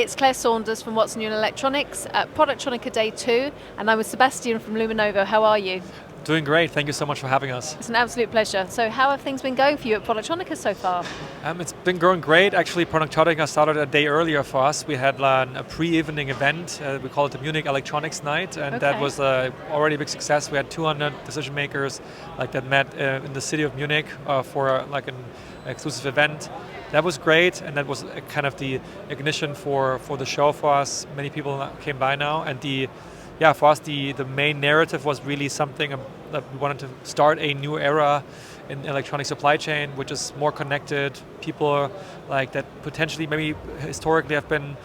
it's Claire Saunders from What's New in Electronics at Productronica Day 2, and I'm with Sebastian from Luminovo. How are you? Doing great. Thank you so much for having us. It's an absolute pleasure. So how have things been going for you at Productronica so far? It's been going great. Actually, Productronica started a day earlier for us. We had a pre-evening event. We call it the Munich Electronics Night, and that was already a big success. We had 200 decision makers that met in the city of Munich for an exclusive event. That was great, and that was kind of the ignition for the show for us. Many people came by now, and for us, the main narrative was really something that we wanted to start a new era in electronic supply chain, which is more connected. People that potentially maybe historically have been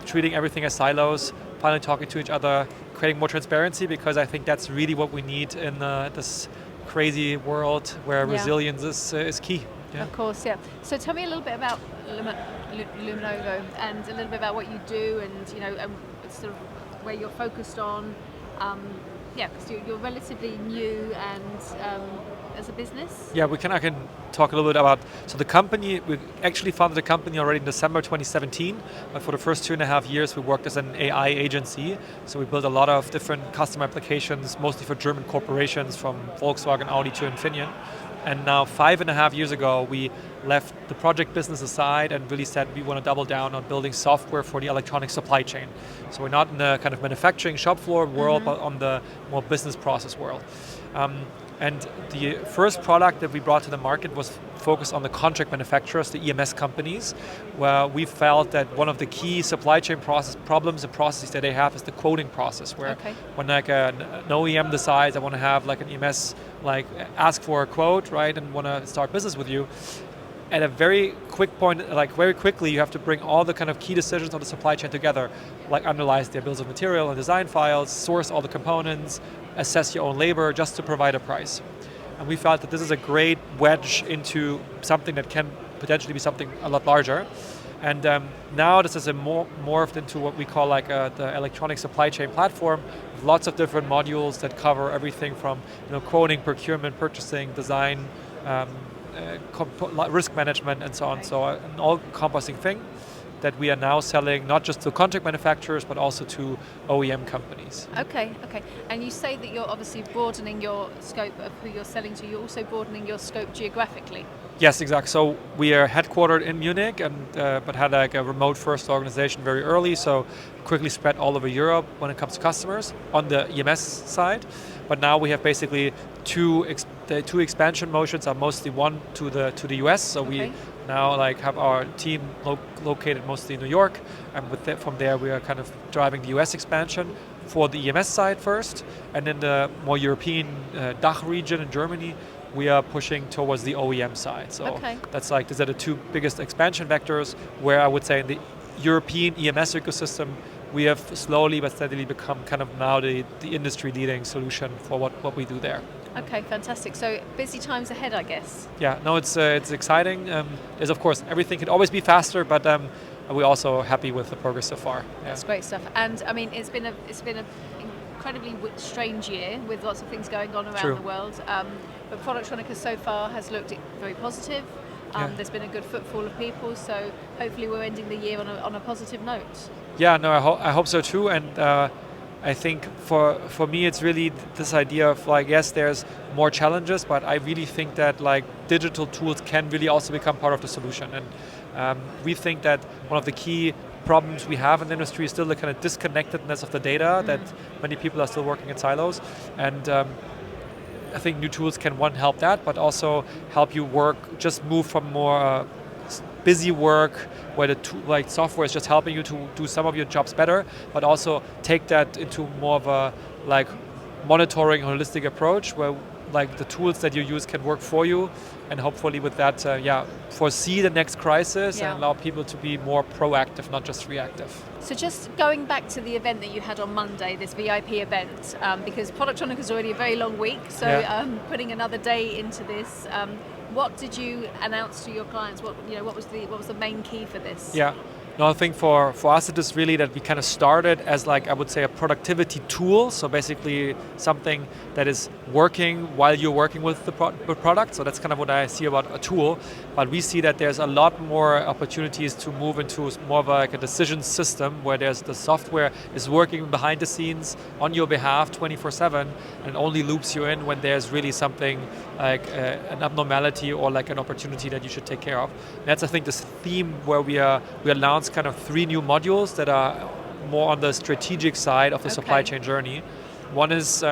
treating everything as silos, finally talking to each other, creating more transparency, because I think that's really what we need in this crazy world where resilience is key. Yeah. Of course, yeah. So tell me a little bit about Luminovo and a little bit about what you do, and sort of where you're focused on. Because you're relatively new and as a business. Yeah, I can talk a little bit about. So the company, we actually founded the company already in December 2017. But for the first 2.5 years, we worked as an AI agency. So we built a lot of different custom applications, mostly for German corporations, from Volkswagen, Audi to Infineon. And now 5.5 years ago, we left the project business aside and really said we want to double down on building software for the electronic supply chain. So we're not in the kind of manufacturing shop floor world, but on the more business process world. And the first product that we brought to the market was focused on the contract manufacturers, the EMS companies, where we felt that one of the key supply chain problems and processes that they have is the quoting process, where when an OEM decides I want to have an EMS ask for a quote, right, and want to start business with you, at a very quick point, very quickly, you have to bring all the kind of key decisions on the supply chain together, analyze their bills of material and design files, source all the components, assess your own labor just to provide a price. And we felt that this is a great wedge into something that can potentially be something a lot larger. And now this is morphed into what we call the electronic supply chain platform, with lots of different modules that cover everything from quoting, procurement, purchasing, design, risk management, and so on. So an all-encompassing thing that we are now selling not just to contract manufacturers but also to OEM companies. Okay. And you say that you're obviously broadening your scope of who you're selling to. You're also broadening your scope geographically. Yes, exactly. So we are headquartered in Munich, and but had a remote first organization very early. So quickly spread all over Europe when it comes to customers on the EMS side. But now we have basically the two expansion motions are mostly one to the US. So we now have our team located mostly in New York, and from there we are kind of driving the US expansion for the EMS side first, and in the more European DACH region in Germany, we are pushing towards the OEM side. So that's these are the two biggest expansion vectors, where I would say in the European EMS ecosystem, we have slowly but steadily become kind of now the industry leading solution for what we do there. Okay, fantastic. So busy times ahead, I guess. Yeah, no, it's exciting. There's of course everything could always be faster, but we're also happy with the progress so far. That's great stuff. And I mean, it's been an incredibly strange year with lots of things going on around the world. But Productronica so far has looked very positive. There's been a good footfall of people, so hopefully we're ending the year on a positive note. Yeah, no, I hope so too. And I think for me it's really this idea of yes, there's more challenges, but I really think that digital tools can really also become part of the solution. And we think that one of the key problems we have in the industry is still the kind of disconnectedness of the data, that many people are still working in silos. And I think new tools can help that, but also help you just move from more busy work where the software is just helping you to do some of your jobs better, but also take that into more of a monitoring holistic approach where the tools that you use can work for you, and hopefully with that foresee the next crisis and allow people to be more proactive, not just reactive. So just going back to the event that you had on Monday, this VIP event, because Productronica is already a very long week, so putting another day into this, what did you announce to your clients? What was the main key for this? Yeah, No, I think for us it is really that we kind of started as like, I would say, a productivity tool. So basically something that is working while you're working with the product. So that's kind of what I see about a tool. But we see that there's a lot more opportunities to move into more of like a decision system where there's the software is working behind the scenes on your behalf 24/7 and only loops you in when there's really something like an abnormality or like an opportunity that you should take care of. And that's, I think, this theme where we announced kind of 3 new modules that are more on the strategic side of the supply chain journey. One is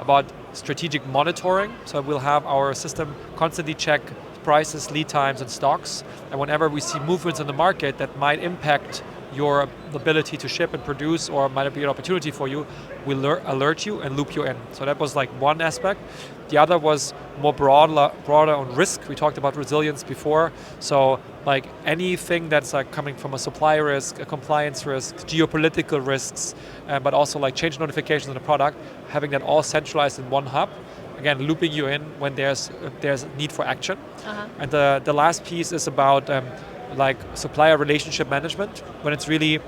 about strategic monitoring. So we'll have our system constantly check prices, lead times, and stocks. And whenever we see movements in the market that might impact your ability to ship and produce or might be an opportunity for you, we'll alert you and loop you in. So that was like one aspect. The other was more broader on risk. We talked about resilience before. So like anything that's like coming from a supply risk, a compliance risk, geopolitical risks, but also like change notifications in the product, having that all centralized in one hub. Again, looping you in when there's need for action. And the last piece is about like supplier relationship management, when it's really,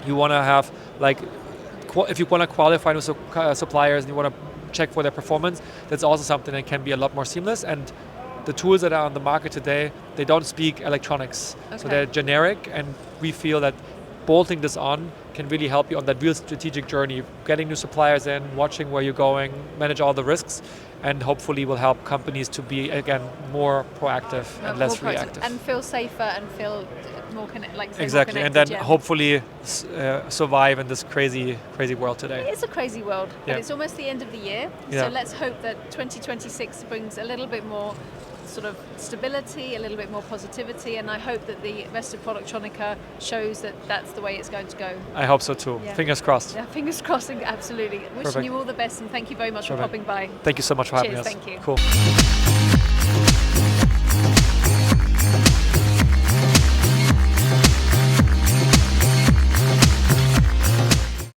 you want to have like, if you want to qualify new suppliers and you want to check for their performance, that's also something that can be a lot more seamless. And the tools that are on the market today, they don't speak electronics. So they're generic, and we feel that bolting this on can really help you on that real strategic journey, getting new suppliers in, watching where you're going, manage all the risks, and hopefully will help companies to be, again, more proactive and less reactive. And feel safer and feel more connected. Exactly, and then hopefully survive in this crazy world today. It is a crazy world, but it's almost the end of the year. Yeah. So let's hope that 2026 brings a little bit more sort of stability, a little bit more positivity, and I hope that the rest of Productronica shows that that's the way it's going to go. I hope so too. Yeah. Fingers crossed. Yeah, fingers crossed, absolutely. Wishing you all the best, and thank you very much for popping by. Thank you so much for having us. Thank you. Cool.